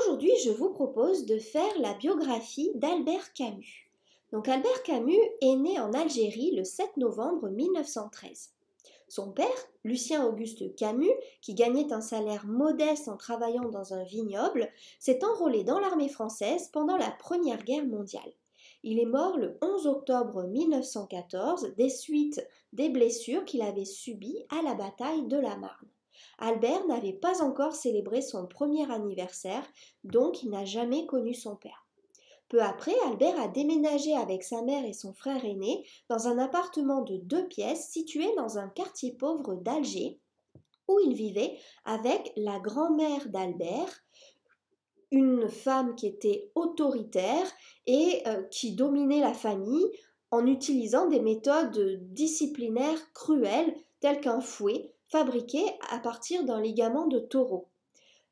Aujourd'hui, je vous propose de faire la biographie d'Albert Camus. Donc Albert Camus est né en Algérie le 7 novembre 1913. Son père, Lucien Auguste Camus, qui gagnait un salaire modeste en travaillant dans un vignoble, s'est enrôlé dans l'armée française pendant la Première Guerre mondiale. Il est mort le 11 octobre 1914 des suites des blessures qu'il avait subies à la bataille de la Marne. Albert n'avait pas encore célébré son premier anniversaire, donc il n'a jamais connu son père. Peu après, Albert a déménagé avec sa mère et son frère aîné dans un appartement de 2 pièces situé dans un quartier pauvre d'Alger, où il vivait avec la grand-mère d'Albert, une femme qui était autoritaire et qui dominait la famille en utilisant des méthodes disciplinaires cruelles telles qu'un fouet fabriqué à partir d'un ligament de taureau.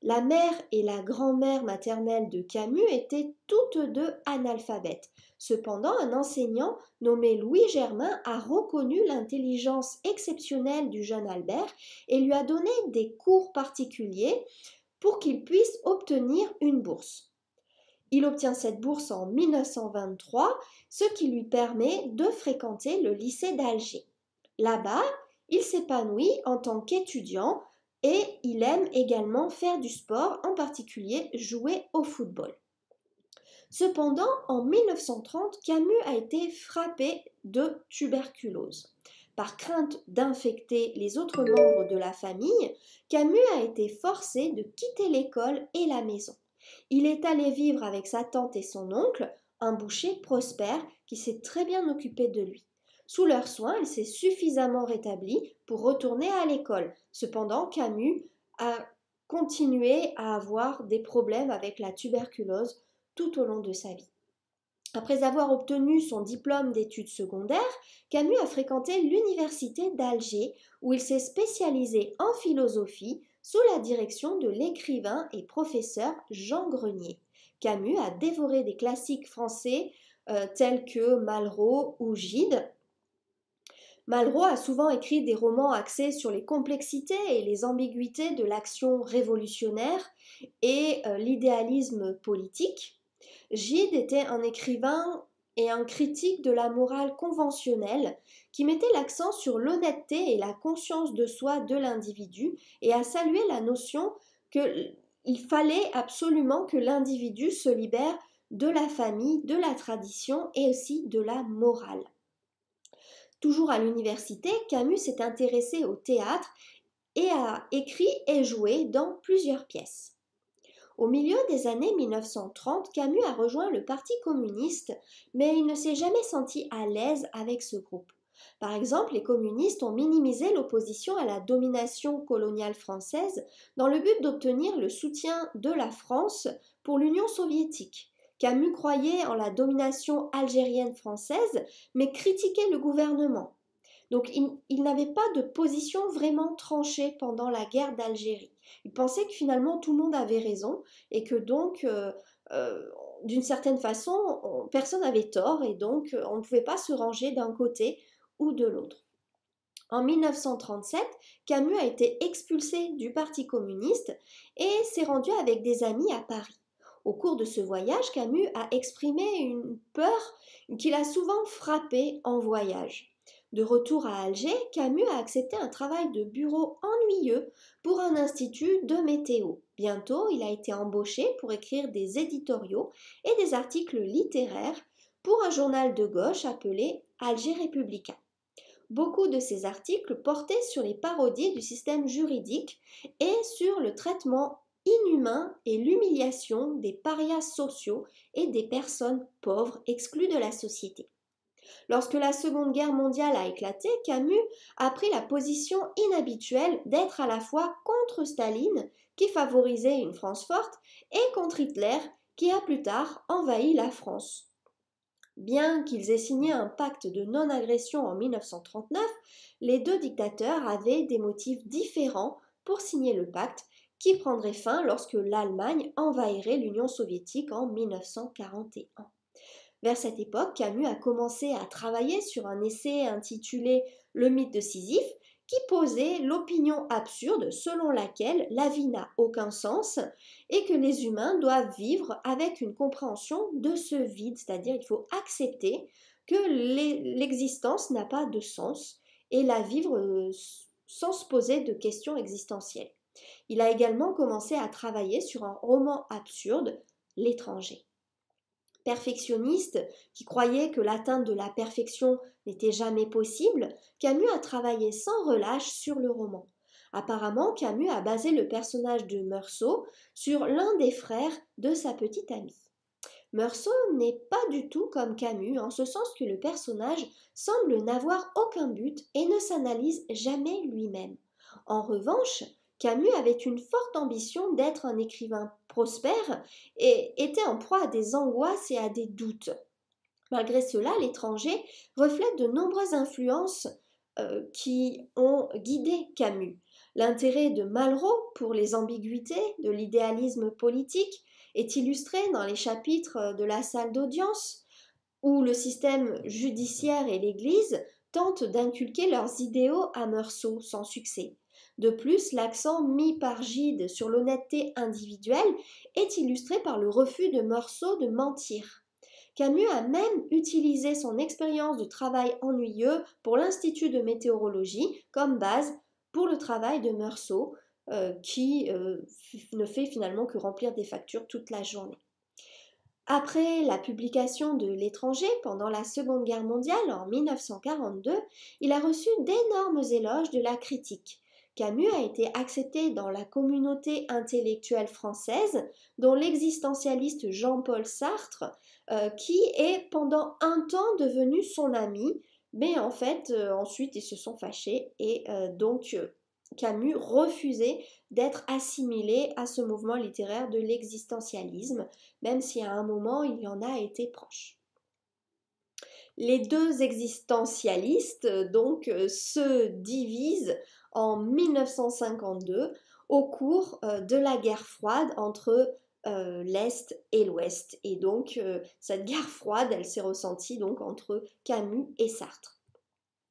La mère et la grand-mère maternelle de Camus étaient toutes deux analphabètes. Cependant, un enseignant nommé Louis Germain a reconnu l'intelligence exceptionnelle du jeune Albert et lui a donné des cours particuliers pour qu'il puisse obtenir une bourse. Il obtient cette bourse en 1923, ce qui lui permet de fréquenter le lycée d'Alger. Là-bas, il s'épanouit en tant qu'étudiant et il aime également faire du sport, en particulier jouer au football. Cependant, en 1930, Camus a été frappé de tuberculose. Par crainte d'infecter les autres membres de la famille, Camus a été forcé de quitter l'école et la maison. Il est allé vivre avec sa tante et son oncle, un boucher prospère qui s'est très bien occupé de lui. Sous leurs soins, il s'est suffisamment rétabli pour retourner à l'école. Cependant, Camus a continué à avoir des problèmes avec la tuberculose tout au long de sa vie. Après avoir obtenu son diplôme d'études secondaires, Camus a fréquenté l'université d'Alger où il s'est spécialisé en philosophie sous la direction de l'écrivain et professeur Jean Grenier. Camus a dévoré des classiques français tels que Malraux ou Gide. Malraux a souvent écrit des romans axés sur les complexités et les ambiguïtés de l'action révolutionnaire et l'idéalisme politique. Gide était un écrivain et un critique de la morale conventionnelle qui mettait l'accent sur l'honnêteté et la conscience de soi de l'individu et a salué la notion qu'il fallait absolument que l'individu se libère de la famille, de la tradition et aussi de la morale. Toujours à l'université, Camus s'est intéressé au théâtre et a écrit et joué dans plusieurs pièces. Au milieu des années 1930, Camus a rejoint le Parti communiste, mais il ne s'est jamais senti à l'aise avec ce groupe. Par exemple, les communistes ont minimisé l'opposition à la domination coloniale française dans le but d'obtenir le soutien de la France pour l'Union soviétique. Camus croyait en la domination algérienne française, mais critiquait le gouvernement. Donc il n'avait pas de position vraiment tranchée pendant la guerre d'Algérie. Il pensait que finalement tout le monde avait raison et que donc d'une certaine façon personne n'avait tort et donc on ne pouvait pas se ranger d'un côté ou de l'autre. En 1937, Camus a été expulsé du Parti communiste et s'est rendu avec des amis à Paris. Au cours de ce voyage, Camus a exprimé une peur qui l'a souvent frappé en voyage. De retour à Alger, Camus a accepté un travail de bureau ennuyeux pour un institut de météo. Bientôt, il a été embauché pour écrire des éditoriaux et des articles littéraires pour un journal de gauche appelé Alger Républicain. Beaucoup de ces articles portaient sur les parodies du système juridique et sur le traitement inhumain et l'humiliation des parias sociaux et des personnes pauvres exclues de la société. Lorsque la Seconde Guerre mondiale a éclaté, Camus a pris la position inhabituelle d'être à la fois contre Staline, qui favorisait une France forte, et contre Hitler, qui a plus tard envahi la France. Bien qu'ils aient signé un pacte de non-agression en 1939, les deux dictateurs avaient des motifs différents pour signer le pacte, qui prendrait fin lorsque l'Allemagne envahirait l'Union soviétique en 1941. Vers cette époque, Camus a commencé à travailler sur un essai intitulé « Le mythe de Sisyphe » qui posait l'opinion absurde selon laquelle la vie n'a aucun sens et que les humains doivent vivre avec une compréhension de ce vide, c'est-à-dire il faut accepter que l'existence n'a pas de sens et la vivre sans se poser de questions existentielles. Il a également commencé à travailler sur un roman absurde, L'étranger. Perfectionniste, qui croyait que l'atteinte de la perfection n'était jamais possible, Camus a travaillé sans relâche sur le roman. Apparemment, Camus a basé le personnage de Meursault sur l'un des frères de sa petite amie. Meursault n'est pas du tout comme Camus, en ce sens que le personnage semble n'avoir aucun but et ne s'analyse jamais lui-même. En revanche, Camus avait une forte ambition d'être un écrivain prospère et était en proie à des angoisses et à des doutes. Malgré cela, L'étranger reflète de nombreuses influences qui ont guidé Camus. L'intérêt de Malraux pour les ambiguïtés de l'idéalisme politique est illustré dans les chapitres de la salle d'audience, où le système judiciaire et l'Église tentent d'inculquer leurs idéaux à Meursault sans succès. De plus, l'accent mis par Gide sur l'honnêteté individuelle est illustré par le refus de Meursault de mentir. Camus a même utilisé son expérience de travail ennuyeux pour l'Institut de météorologie comme base pour le travail de Meursault, qui ne fait finalement que remplir des factures toute la journée. Après la publication de L'étranger pendant la Seconde Guerre mondiale en 1942, il a reçu d'énormes éloges de la critique. Camus a été accepté dans la communauté intellectuelle française, dont l'existentialiste Jean-Paul Sartre, qui est pendant un temps devenu son ami, mais en fait, ensuite ils se sont fâchés et donc Camus refusait d'être assimilé à ce mouvement littéraire de l'existentialisme, même si à un moment il en a été proche. Les deux existentialistes donc se divisent en 1952 au cours de la guerre froide entre l'Est et l'Ouest. Et donc cette guerre froide, elle s'est ressentie donc entre Camus et Sartre.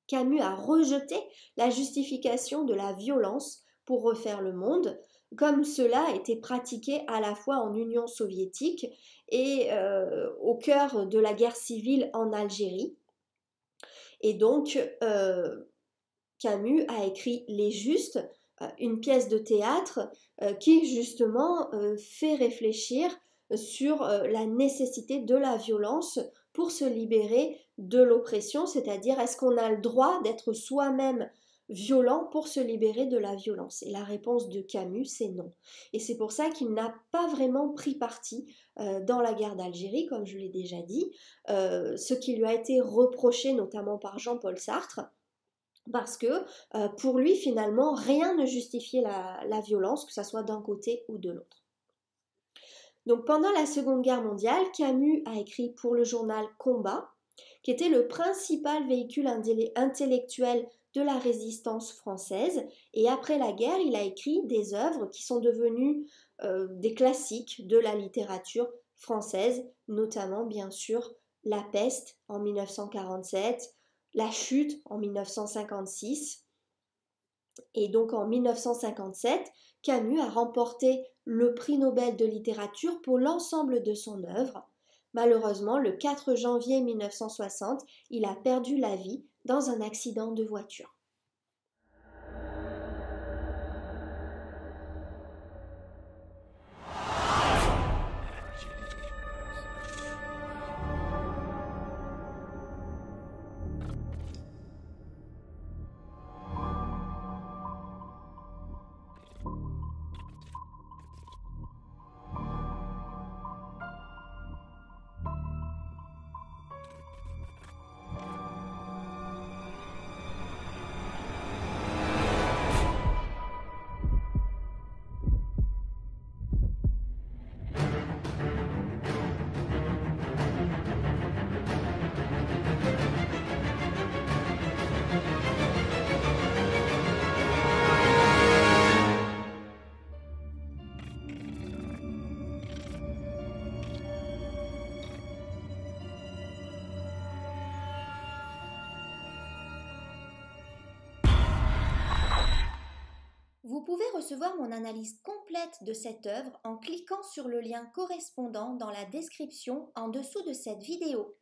Camus a rejeté la justification de la violence pour refaire le monde, comme cela était pratiqué à la fois en Union soviétique et au cœur de la guerre civile en Algérie. Et donc, Camus a écrit Les Justes, une pièce de théâtre qui justement fait réfléchir sur la nécessité de la violence pour se libérer de l'oppression, c'est-à-dire est-ce qu'on a le droit d'être soi-même violent pour se libérer de la violence? Et la réponse de Camus, c'est non. Et c'est pour ça qu'il n'a pas vraiment pris parti dans la guerre d'Algérie, comme je l'ai déjà dit, ce qui lui a été reproché notamment par Jean-Paul Sartre, parce que pour lui, finalement, rien ne justifiait la violence, que ce soit d'un côté ou de l'autre. Donc pendant la Seconde Guerre mondiale, Camus a écrit pour le journal Combat, qui était le principal véhicule intellectuel de la résistance française. Et après la guerre, il a écrit des œuvres qui sont devenues des classiques de la littérature française, notamment bien sûr La Peste en 1947, La Chute en 1956. Et donc en 1957, Camus a remporté le prix Nobel de littérature pour l'ensemble de son œuvre. Malheureusement, le 4 janvier 1960, il a perdu la vie dans un accident de voiture. Vous pouvez recevoir mon analyse complète de cette œuvre en cliquant sur le lien correspondant dans la description en dessous de cette vidéo.